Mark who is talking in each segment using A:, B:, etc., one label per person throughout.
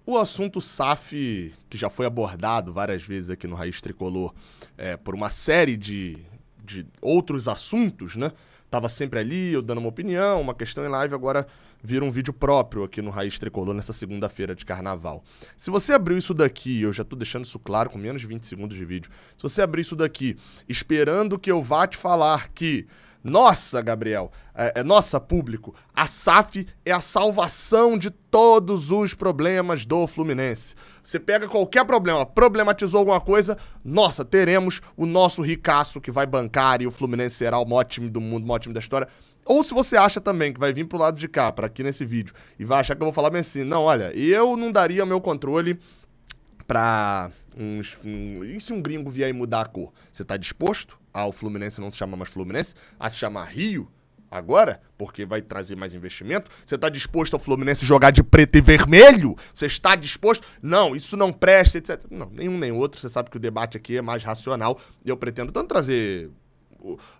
A: O assunto SAF, que já foi abordado várias vezes aqui no Raiz Tricolor, por uma série de outros assuntos, né? Tava sempre ali, eu dando uma opinião, uma questão em live, agora vira um vídeo próprio aqui no Raiz Tricolor nessa segunda-feira de carnaval. Se você abriu isso daqui, eu já tô deixando isso claro com menos de 20 segundos de vídeo, se você abrir isso daqui esperando que eu vá te falar que nossa, Gabriel, nossa, público, a SAF é a salvação de todos os problemas do Fluminense. Você pega qualquer problema, problematizou alguma coisa, nossa, teremos o nosso ricaço que vai bancar e o Fluminense será o maior time do mundo, o maior time da história. Ou se você acha também que vai vir pro lado de cá, para aqui nesse vídeo, e vai achar que eu vou falar bem assim, não, olha, eu não daria o meu controle pra... E se um gringo vier e mudar a cor? Você tá disposto ao Fluminense não se chamar mais Fluminense, a se chamar Rio agora? Porque vai trazer mais investimento? Você tá disposto ao Fluminense jogar de preto e vermelho? Você está disposto? Não, isso não presta, etc. Não, nenhum nem outro. Você sabe que o debate aqui é mais racional e eu pretendo tanto trazer...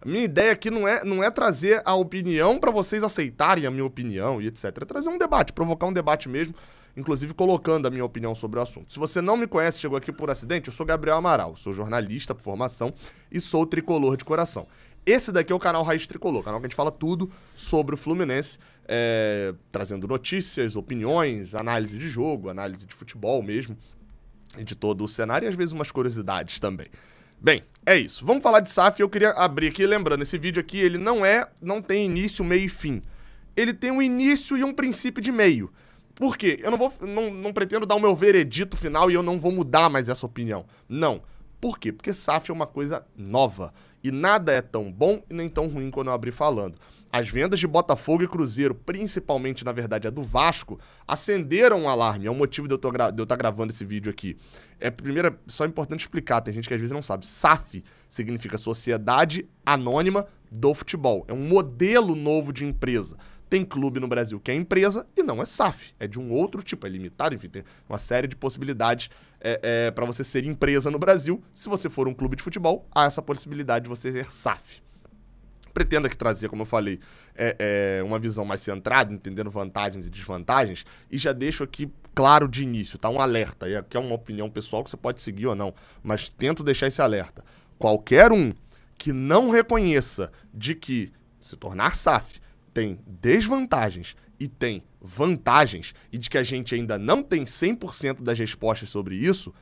A: A minha ideia aqui não é trazer a opinião pra vocês aceitarem a minha opinião e etc. É trazer um debate, provocar um debate mesmo, inclusive colocando a minha opinião sobre o assunto. Se você não me conhece, chegou aqui por acidente, eu sou Gabriel Amaral, sou jornalista por formação e sou tricolor de coração. Esse daqui é o canal Raiz Tricolor, canal que a gente fala tudo sobre o Fluminense, trazendo notícias, opiniões, análise de jogo, análise de futebol mesmo, e de todo o cenário e às vezes umas curiosidades também. Bem, é isso. Vamos falar de SAF. Eu queria abrir aqui, lembrando, esse vídeo aqui, ele não tem início, meio e fim. Ele tem um início e um princípio de meio. Por quê? Eu não pretendo dar o meu veredito final e eu não vou mudar mais essa opinião. Não. Por quê? Porque SAF é uma coisa nova. E nada é tão bom e nem tão ruim quando eu abrir falando. As vendas de Botafogo e Cruzeiro, principalmente, na verdade, a do Vasco, acenderam um alarme. É o motivo de eu estar gravando esse vídeo aqui. Primeiro, só é importante explicar, tem gente que às vezes não sabe. SAF significa Sociedade Anônima do Futebol. É um modelo novo de empresa. Tem clube no Brasil que é empresa e não é SAF. É de um outro tipo, é limitado, enfim, tem uma série de possibilidades para você ser empresa no Brasil. Se você for um clube de futebol, há essa possibilidade de você ser SAF. Pretendo aqui trazer, como eu falei, uma visão mais centrada, entendendo vantagens e desvantagens, e já deixo aqui claro de início, tá? Um alerta, e aqui é uma opinião pessoal que você pode seguir ou não, mas tento deixar esse alerta. Qualquer um que não reconheça de que se tornar SAF tem desvantagens e tem vantagens, e de que a gente ainda não tem 100% das respostas sobre isso,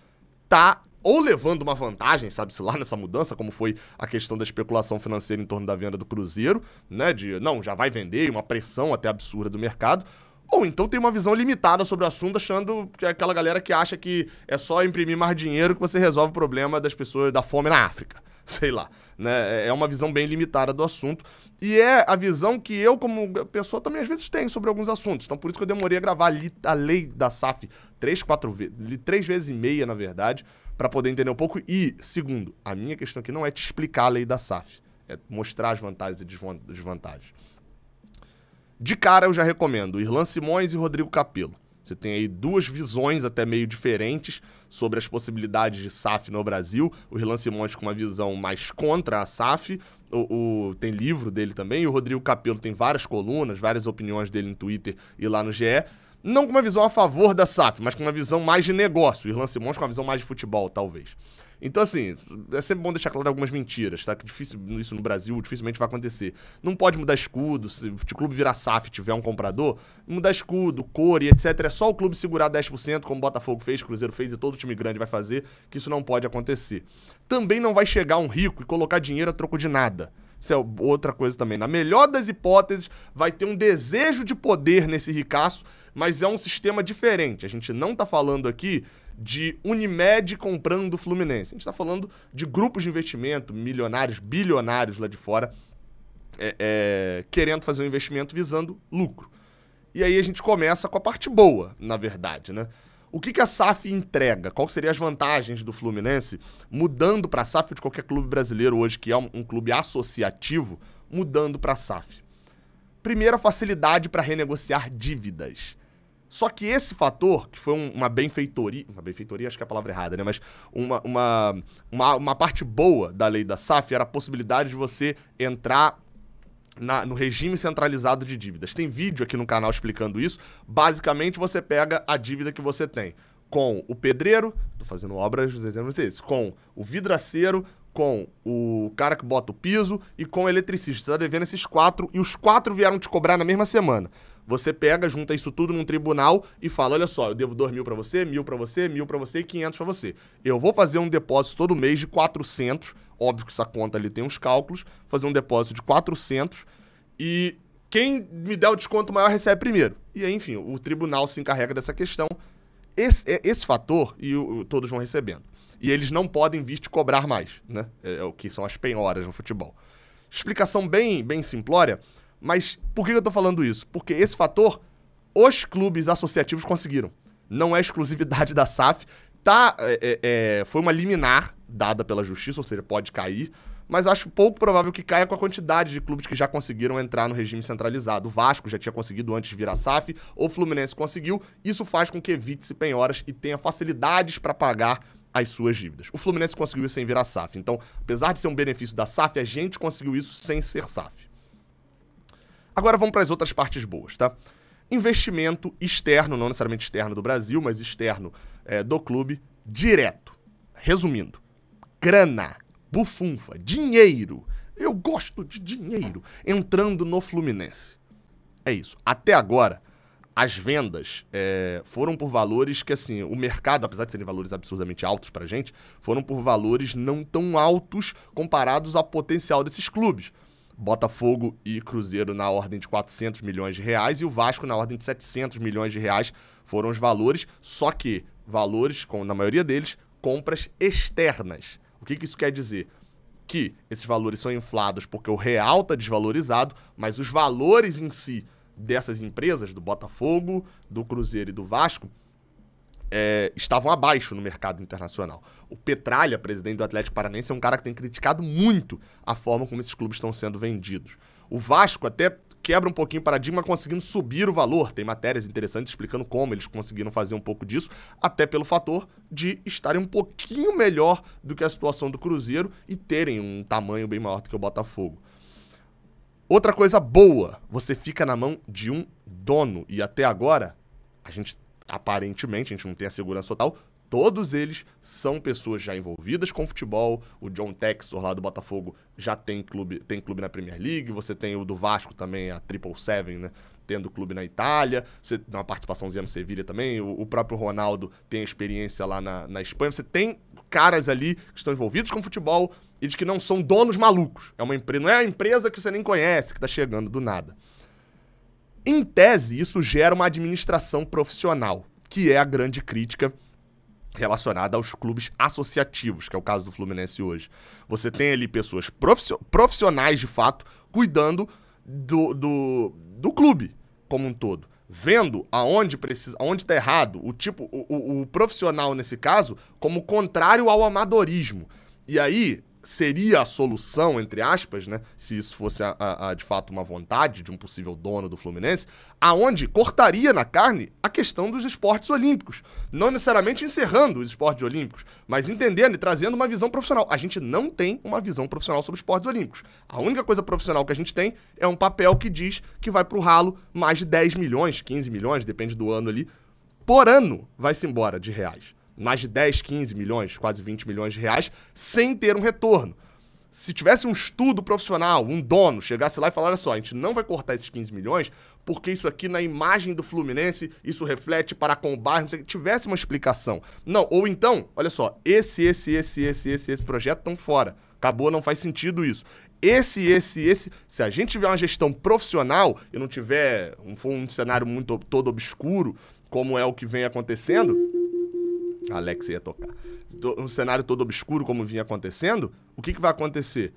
A: tá ou levando uma vantagem, sabe-se lá, nessa mudança, como foi a questão da especulação financeira em torno da venda do Cruzeiro, né, não, já vai vender, uma pressão até absurda do mercado, ou então tem uma visão limitada sobre o assunto, achando que é aquela galera que acha que é só imprimir mais dinheiro que você resolve o problema das pessoas, da fome na África. Sei lá, né? É uma visão bem limitada do assunto. E é a visão que eu, como pessoa, também às vezes tenho sobre alguns assuntos. Então, por isso que eu demorei a gravar a lei da SAF 3 vezes e meia, na verdade, para poder entender um pouco. E, segundo, a minha questão aqui não é te explicar a lei da SAF, é mostrar as vantagens e desvantagens. De cara, eu já recomendo Irlan Simões e Rodrigo Capello. Você tem aí duas visões até meio diferentes sobre as possibilidades de SAF no Brasil. O Irlan Simões com uma visão mais contra a SAF, tem livro dele também, e o Rodrigo Capello tem várias colunas, várias opiniões dele no Twitter e lá no GE. Não com uma visão a favor da SAF, mas com uma visão mais de negócio. O Irlan Simões com uma visão mais de futebol, talvez. Então, assim, é sempre bom deixar claro algumas mentiras, tá? Que difícil, isso no Brasil dificilmente vai acontecer. Não pode mudar escudo, se o clube virar SAF e tiver um comprador, mudar escudo, cor e etc. É só o clube segurar 10%, como o Botafogo fez, o Cruzeiro fez e todo time grande vai fazer, que isso não pode acontecer. Também não vai chegar um rico e colocar dinheiro a troco de nada. Isso é outra coisa também. Na melhor das hipóteses, vai ter um desejo de poder nesse ricaço, mas é um sistema diferente. A gente não tá falando aqui de Unimed comprando o Fluminense. A gente tá falando de grupos de investimento, milionários, bilionários lá de fora, querendo fazer um investimento visando lucro. E aí a gente começa com a parte boa, na verdade, né? O que a SAF entrega? Quais seriam as vantagens do Fluminense mudando para a SAF de qualquer clube brasileiro hoje, que é um clube associativo, mudando para a SAF? Primeiro, a facilidade para renegociar dívidas. Só que esse fator, que foi uma benfeitoria acho que é a palavra errada, né? Mas uma parte boa da lei da SAF era a possibilidade de você entrar no regime centralizado de dívidas. Tem vídeo aqui no canal explicando isso. Basicamente, você pega a dívida que você tem com o pedreiro, tô fazendo obras, com o vidraceiro, com o cara que bota o piso e com o eletricista. Você tá devendo esses 4 e os 4 vieram te cobrar na mesma semana. Você pega, junta isso tudo num tribunal e fala, olha só, eu devo 2.000 pra você, 1.000 pra você, 1.000 pra você e 500 pra você. Eu vou fazer um depósito todo mês de 400, óbvio que essa conta ali tem uns cálculos, fazer um depósito de 400 e quem me der o desconto maior recebe primeiro. E aí, enfim, o tribunal se encarrega dessa questão. Esse fator, todos vão recebendo. E eles não podem vir te cobrar mais, né? É o que são as penhoras no futebol. Explicação bem simplória, mas por que eu tô falando isso? Porque esse fator, os clubes associativos conseguiram. Não é exclusividade da SAF. Foi uma liminar dada pela justiça, ou seja, pode cair, mas acho pouco provável que caia com a quantidade de clubes que já conseguiram entrar no regime centralizado. O Vasco já tinha conseguido antes de virar SAF, o Fluminense conseguiu. Isso faz com que evite-se penhoras e tenha facilidades para pagar as suas dívidas. O Fluminense conseguiu isso sem virar SAF. Então, apesar de ser um benefício da SAF, a gente conseguiu isso sem ser SAF. Agora vamos para as outras partes boas, tá? Investimento externo, não necessariamente externo do Brasil, mas externo do clube, direto. Resumindo, grana, bufunfa, dinheiro. Eu gosto de dinheiro entrando no Fluminense. É isso. Até agora, as vendas foram por valores que, assim, o mercado, apesar de serem valores absurdamente altos pra gente, foram por valores não tão altos comparados ao potencial desses clubes. Botafogo e Cruzeiro na ordem de 400 milhões de reais e o Vasco na ordem de 700 milhões de reais foram os valores, só que valores, na maioria deles, compras externas. O que isso quer dizer? Que esses valores são inflados porque o real está desvalorizado, mas os valores em si dessas empresas, do Botafogo, do Cruzeiro e do Vasco, estavam abaixo no mercado internacional. O Petralha, presidente do Atlético Paranaense, é um cara que tem criticado muito a forma como esses clubes estão sendo vendidos. O Vasco até quebra um pouquinho o paradigma conseguindo subir o valor. Tem matérias interessantes explicando como eles conseguiram fazer um pouco disso, até pelo fator de estarem um pouquinho melhor do que a situação do Cruzeiro e terem um tamanho bem maior do que o Botafogo. Outra coisa boa, você fica na mão de um dono. E até agora, aparentemente, a gente não tem a segurança total, todos eles são pessoas já envolvidas com futebol. O John Textor lá do Botafogo já tem clube na Premier League. Você tem o do Vasco também, a 777, né? Tendo clube na Itália. Você tem uma participaçãozinha no Sevilha também. O próprio Ronaldo tem experiência lá na Espanha. Você tem caras ali que estão envolvidos com futebol e de que não são donos malucos. Não é uma empresa que você nem conhece, que está chegando do nada. Em tese, isso gera uma administração profissional, que é a grande crítica relacionada aos clubes associativos, que é o caso do Fluminense hoje. Você tem ali pessoas profissionais, de fato, cuidando do clube como um todo. Vendo aonde está errado, o profissional, nesse caso, como contrário ao amadorismo. E aí seria a solução, entre aspas, né, se isso fosse de fato uma vontade de um possível dono do Fluminense, aonde cortaria na carne a questão dos esportes olímpicos. Não necessariamente encerrando os esportes olímpicos, mas entendendo e trazendo uma visão profissional. A gente não tem uma visão profissional sobre esportes olímpicos. A única coisa profissional que a gente tem é um papel que diz que vai pro ralo mais de 10 milhões, 15 milhões, depende do ano ali, por ano vai-se embora de reais. Mais de 10, 15 milhões, quase 20 milhões de reais, sem ter um retorno. Se tivesse um estudo profissional, um dono, chegasse lá e falasse, olha só, a gente não vai cortar esses 15 milhões, porque isso aqui na imagem do Fluminense, isso reflete para com o bairro, não sei, tivesse uma explicação. Não, ou então, olha só, esse projeto estão fora. Acabou, não faz sentido isso. Esse. Se a gente tiver uma gestão profissional e não tiver um cenário todo obscuro, como é o que vem acontecendo... A Alex ia tocar. Um cenário todo obscuro, como vinha acontecendo, o que vai acontecer?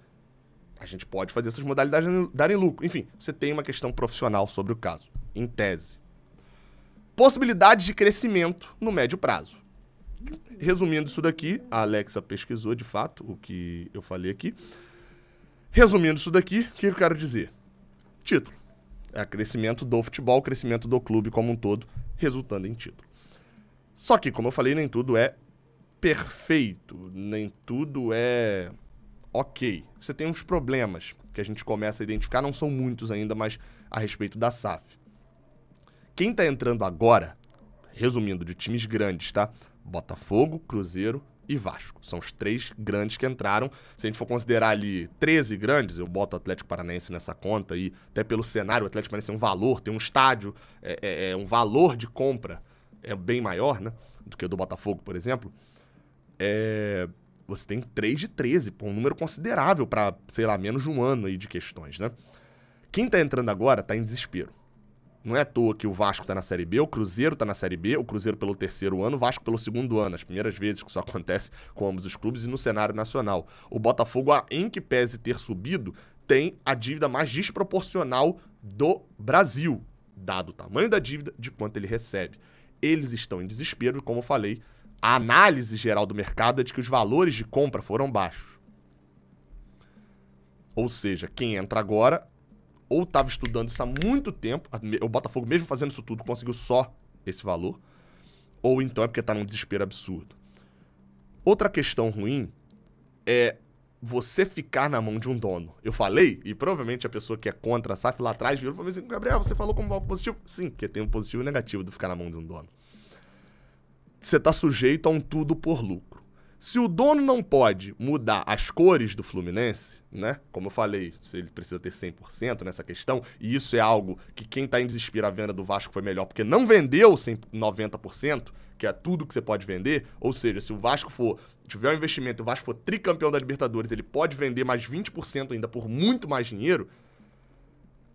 A: A gente pode fazer essas modalidades darem lucro. Enfim, você tem uma questão profissional sobre o caso, em tese. Possibilidades de crescimento no médio prazo. Resumindo isso daqui, a Alexa pesquisou de fato o que eu falei aqui. Resumindo isso daqui, o que eu quero dizer? Título. É crescimento do futebol, crescimento do clube como um todo, resultando em título. Só que, como eu falei, nem tudo é perfeito, nem tudo é ok. Você tem uns problemas que a gente começa a identificar, não são muitos ainda, mas a respeito da SAF. Quem tá entrando agora, resumindo, de times grandes, tá? Botafogo, Cruzeiro e Vasco. São os 3 grandes que entraram. Se a gente for considerar ali 13 grandes, eu boto o Atlético Paranaense nessa conta aí, até pelo cenário, o Atlético Paranaense é um valor, tem um estádio, um valor de compra bem maior, né, do que o do Botafogo, por exemplo. Você tem 3 de 13, pô, um número considerável para, sei lá, menos de um ano aí de questões, né? Quem tá entrando agora tá em desespero. Não é à toa que o Vasco tá na Série B, o Cruzeiro tá na Série B, o Cruzeiro pelo 3º ano, o Vasco pelo 2º ano, as primeiras vezes que isso acontece com ambos os clubes e no cenário nacional. O Botafogo, em que pese ter subido, tem a dívida mais desproporcional do Brasil, dado o tamanho da dívida de quanto ele recebe. Eles estão em desespero, como eu falei, a análise geral do mercado é de que os valores de compra foram baixos. Ou seja, quem entra agora ou estava estudando isso há muito tempo, o Botafogo mesmo fazendo isso tudo conseguiu só esse valor, ou então é porque está num desespero absurdo. Outra questão ruim é você ficar na mão de um dono. Eu falei, e provavelmente a pessoa que é contra a SAF lá atrás virou e falou assim, Gabriel, você falou como algo positivo? Sim, porque tem um positivo e um negativo de ficar na mão de um dono. Você está sujeito a um tudo por lucro. Se o dono não pode mudar as cores do Fluminense, né? Como eu falei, ele precisa ter 100% nessa questão, e isso é algo que quem está em desespero, a venda do Vasco foi melhor, porque não vendeu 90%, que é tudo que você pode vender, ou seja, se o Vasco tiver um investimento, o Vasco for tricampeão da Libertadores, ele pode vender mais 20% ainda por muito mais dinheiro,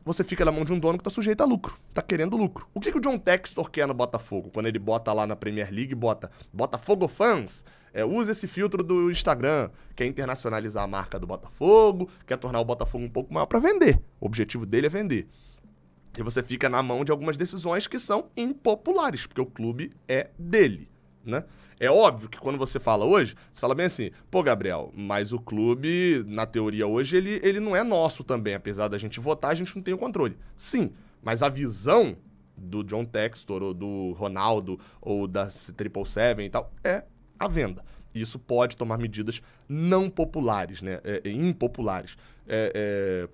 A: você fica na mão de um dono que tá sujeito a lucro, tá querendo lucro. O que o John Textor quer no Botafogo? Quando ele bota lá na Premier League, bota Botafogo Fans, usa esse filtro do Instagram, quer internacionalizar a marca do Botafogo, quer tornar o Botafogo um pouco maior pra vender. O objetivo dele é vender. E você fica na mão de algumas decisões que são impopulares, porque o clube é dele, né? É óbvio que quando você fala hoje, você fala bem assim, pô, Gabriel, mas o clube, na teoria hoje, ele não é nosso também. Apesar da gente votar, a gente não tem o controle. Sim, mas a visão do John Textor, ou do Ronaldo, ou da 777 e tal, é a venda. Isso pode tomar medidas não populares, né? Impopulares.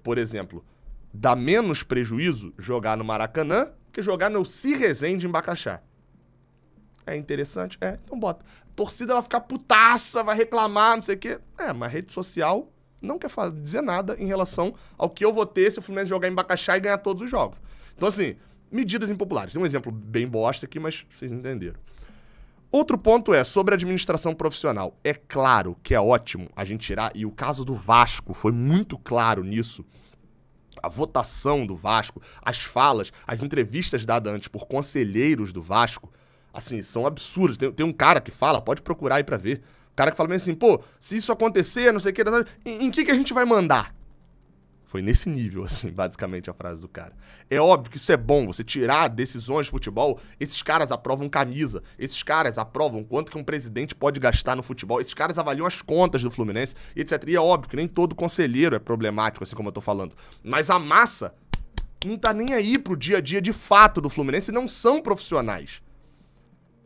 A: Por exemplo, dá menos prejuízo jogar no Maracanã que jogar no Ci Resende em Bacaxá. É interessante? Então bota. A torcida vai ficar putaça, vai reclamar, não sei o quê. Mas rede social não quer dizer nada em relação ao que eu vou ter se o Fluminense jogar em Bacaxá e ganhar todos os jogos. Então, assim, medidas impopulares. Tem um exemplo bem bosta aqui, mas vocês entenderam. Outro ponto é sobre a administração profissional. É claro que é ótimo a gente tirar, e o caso do Vasco foi muito claro nisso, a votação do Vasco, as falas, as entrevistas dadas antes por conselheiros do Vasco, assim, são absurdos. Tem um cara que fala, pode procurar aí pra ver. O cara que fala bem assim, pô, se isso acontecer, não sei o que, em que a gente vai mandar? Foi nesse nível, assim, basicamente a frase do cara. É óbvio que isso é bom, você tirar decisões de futebol, esses caras aprovam camisa, esses caras aprovam quanto que um presidente pode gastar no futebol, esses caras avaliam as contas do Fluminense, etc. E é óbvio que nem todo conselheiro é problemático, assim como eu tô falando. Mas a massa não tá nem aí pro dia a dia de fato do Fluminense e não são profissionais.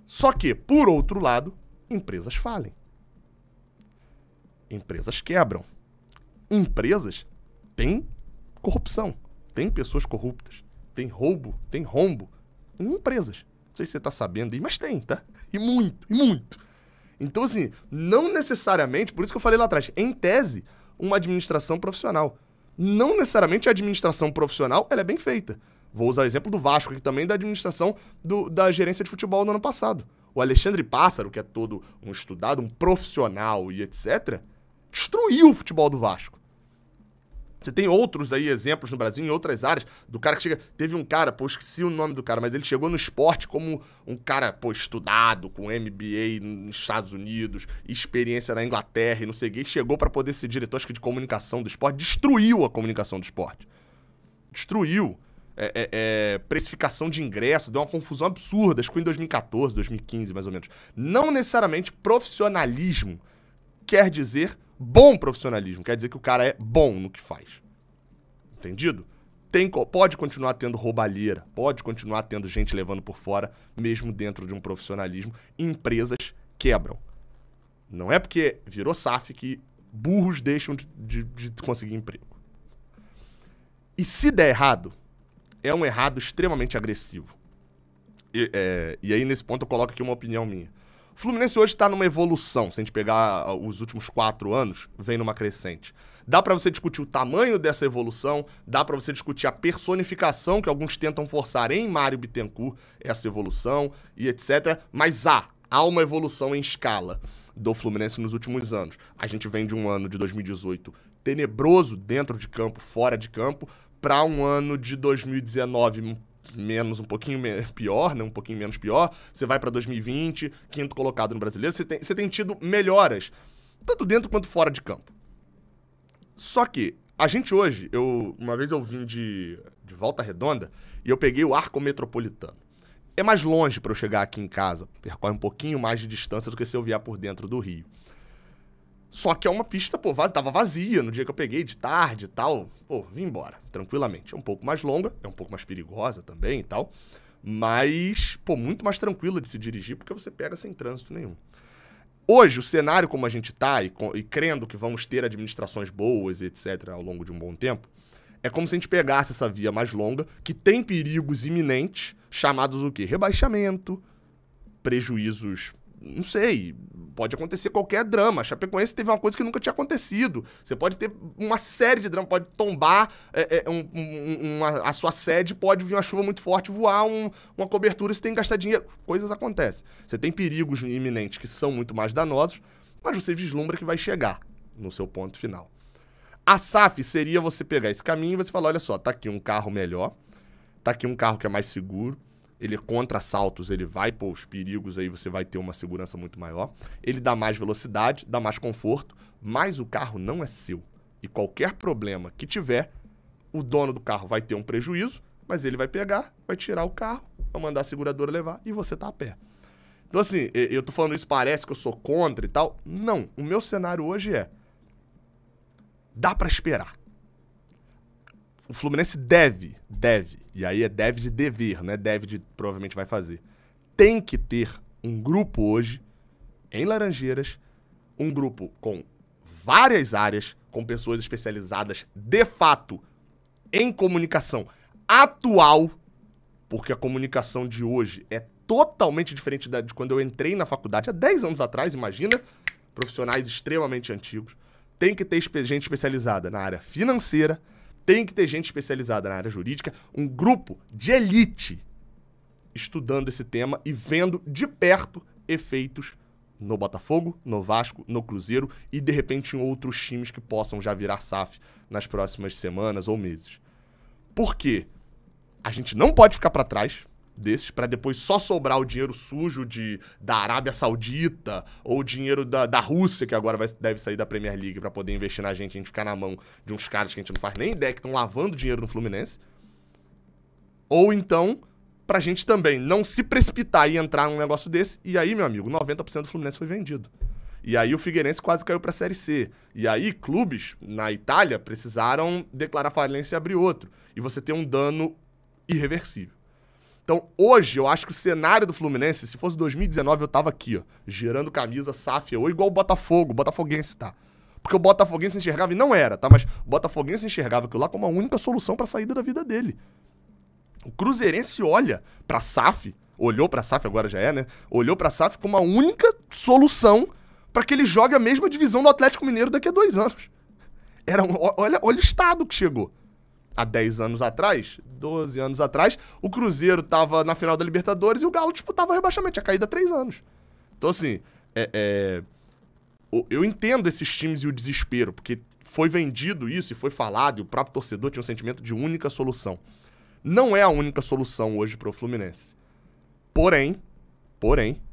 A: Só que, por outro lado, empresas falem. Empresas quebram. Empresas têm corrupção. Tem pessoas corruptas. Tem roubo, tem rombo. Em empresas. Não sei se você tá sabendo aí, mas tem, tá? E muito, e muito. Então, assim, não necessariamente, por isso que eu falei lá atrás, em tese, uma administração profissional. Não necessariamente a administração profissional, ela é bem feita. Vou usar o exemplo do Vasco aqui também, da administração da gerência de futebol no ano passado. O Alexandre Pássaro, que é todo um estudado, um profissional e etc., destruiu o futebol do Vasco. Você tem outros aí exemplos no Brasil, em outras áreas, do cara que chega... Teve um cara, pô, esqueci o nome do cara, mas ele chegou no esporte como um cara, pô, estudado, com MBA nos Estados Unidos, experiência na Inglaterra e não sei o quê, chegou para poder ser diretor, acho que de comunicação do esporte, destruiu a comunicação do esporte. Destruiu. Precificação de ingresso, deu uma confusão absurda, acho que foi em 2014, 2015, mais ou menos. Não necessariamente profissionalismo quer dizer bom profissionalismo, quer dizer que o cara é bom no que faz. Entendido? Pode continuar tendo roubalheira, pode continuar tendo gente levando por fora, mesmo dentro de um profissionalismo. Empresas quebram. Não é porque virou SAF que burros deixam de conseguir emprego. E se der errado, é um errado extremamente agressivo. E aí, nesse ponto, eu coloco aqui uma opinião minha. O Fluminense hoje está numa evolução. Se a gente pegar os últimos 4 anos, vem numa crescente. Dá pra você discutir o tamanho dessa evolução, dá pra você discutir a personificação que alguns tentam forçar em Mário Bittencourt, essa evolução e etc. Mas há uma evolução em escala do Fluminense nos últimos anos. A gente vem de um ano de 2018 tenebroso dentro de campo, fora de campo, para um ano de 2019 um pouquinho pior, né? Um pouquinho menos pior. Você vai para 2020, quinto colocado no Brasileiro. Você tem tido melhoras, tanto dentro quanto fora de campo. Só que a gente hoje, uma vez eu vim de Volta Redonda e eu peguei o Arco Metropolitano. É mais longe para eu chegar aqui em casa, percorre um pouquinho mais de distância do que se eu vier por dentro do Rio. Só que é uma pista, pô, tava vazia no dia que eu peguei, de tarde e tal. Pô, vim embora, tranquilamente. É um pouco mais longa, é um pouco mais perigosa também e tal. Mas, pô, muito mais tranquilo de se dirigir, porque você pega sem trânsito nenhum. Hoje, o cenário como a gente tá, e crendo que vamos ter administrações boas e etc. ao longo de um bom tempo, é como se a gente pegasse essa via mais longa, que tem perigos iminentes, chamados o quê? Rebaixamento, prejuízos, não sei, pode acontecer qualquer drama. A Chapecoense teve uma coisa que nunca tinha acontecido. Você pode ter uma série de dramas, pode tombar a sua sede, pode vir uma chuva muito forte, voar uma cobertura, você tem que gastar dinheiro. Coisas acontecem. Você tem perigos iminentes que são muito mais danosos, mas você vislumbra que vai chegar no seu ponto final. A SAF seria você pegar esse caminho e você falar, olha só, tá aqui um carro melhor, tá aqui um carro que é mais seguro, ele contra assaltos, ele vai pôr os perigos, aí você vai ter uma segurança muito maior. Ele dá mais velocidade, dá mais conforto, mas o carro não é seu. E qualquer problema que tiver, o dono do carro vai ter um prejuízo, mas ele vai pegar, vai tirar o carro, vai mandar a seguradora levar e você tá a pé. Então assim, eu tô falando isso, parece que eu sou contra e tal. Não, o meu cenário hoje dá pra esperar. O Fluminense deve, e aí é deve de dever, não é deve de provavelmente vai fazer. Tem que ter um grupo hoje, em Laranjeiras, um grupo com várias áreas, com pessoas especializadas, de fato, em comunicação atual, porque a comunicação de hoje é totalmente diferente de quando eu entrei na faculdade, há 10 anos atrás, imagina, profissionais extremamente antigos. Tem que ter gente especializada na área financeira, tem que ter gente especializada na área jurídica, um grupo de elite estudando esse tema e vendo de perto efeitos no Botafogo, no Vasco, no Cruzeiro e, de repente, em outros times que possam já virar SAF nas próximas semanas ou meses. Por quê? A gente não pode ficar para trás desses para depois só sobrar o dinheiro sujo da Arábia Saudita ou o dinheiro da Rússia, que agora deve sair da Premier League para poder investir na gente, a gente ficar na mão de uns caras que a gente não faz nem ideia que estão lavando dinheiro no Fluminense. Ou então, pra gente também não se precipitar e entrar num negócio desse, e aí, meu amigo, 90% do Fluminense foi vendido. E aí o Figueirense quase caiu pra Série C. E aí clubes na Itália precisaram declarar falência e abrir outro. E você tem um dano irreversível. Então, hoje, eu acho que o cenário do Fluminense, se fosse 2019, eu tava aqui, ó, girando camisa, SAF, ou igual o Botafogo, o Botafoguense, tá? Porque o Botafoguense enxergava, e não era, tá? Mas o Botafoguense enxergava aquilo lá como a única solução pra saída da vida dele. O Cruzeirense olha pra SAF, olhou pra SAF, agora já é, né? Olhou pra SAF como a única solução pra que ele jogue a mesma divisão do Atlético Mineiro daqui a 2 anos. Olha o estado que chegou. Há 10 anos atrás, 12 anos atrás, o Cruzeiro tava na final da Libertadores e o Galo disputava o rebaixamento, tinha caído há 3 anos. Então, assim, eu entendo esses times e o desespero, porque foi vendido isso e foi falado, e o próprio torcedor tinha um sentimento de única solução. Não é a única solução hoje para o Fluminense. Porém,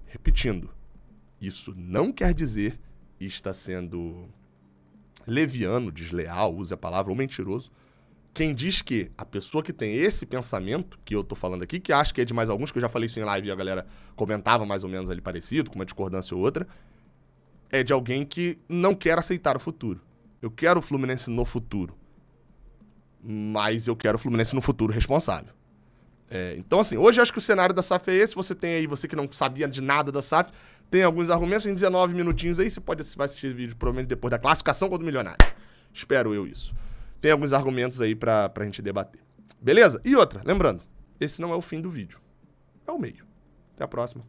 A: repetindo, isso não quer dizer, e está sendo leviano, desleal, use a palavra, ou mentiroso, quem diz que a pessoa que tem esse pensamento, que eu tô falando aqui, que acho que é de mais alguns, que eu já falei isso em live e a galera comentava mais ou menos ali parecido, com uma discordância ou outra, é de alguém que não quer aceitar o futuro. Eu quero o Fluminense no futuro, mas eu quero o Fluminense no futuro responsável. Então, assim, hoje eu acho que o cenário da SAF é esse. Você tem aí, você que não sabia de nada da SAF, Tem alguns argumentos, em 19 minutinhos aí, você vai assistir o vídeo provavelmente depois da classificação contra o Milionário. Espero eu isso. Tem alguns argumentos aí pra gente debater. Beleza? E outra, lembrando, esse não é o fim do vídeo. É o meio. Até a próxima.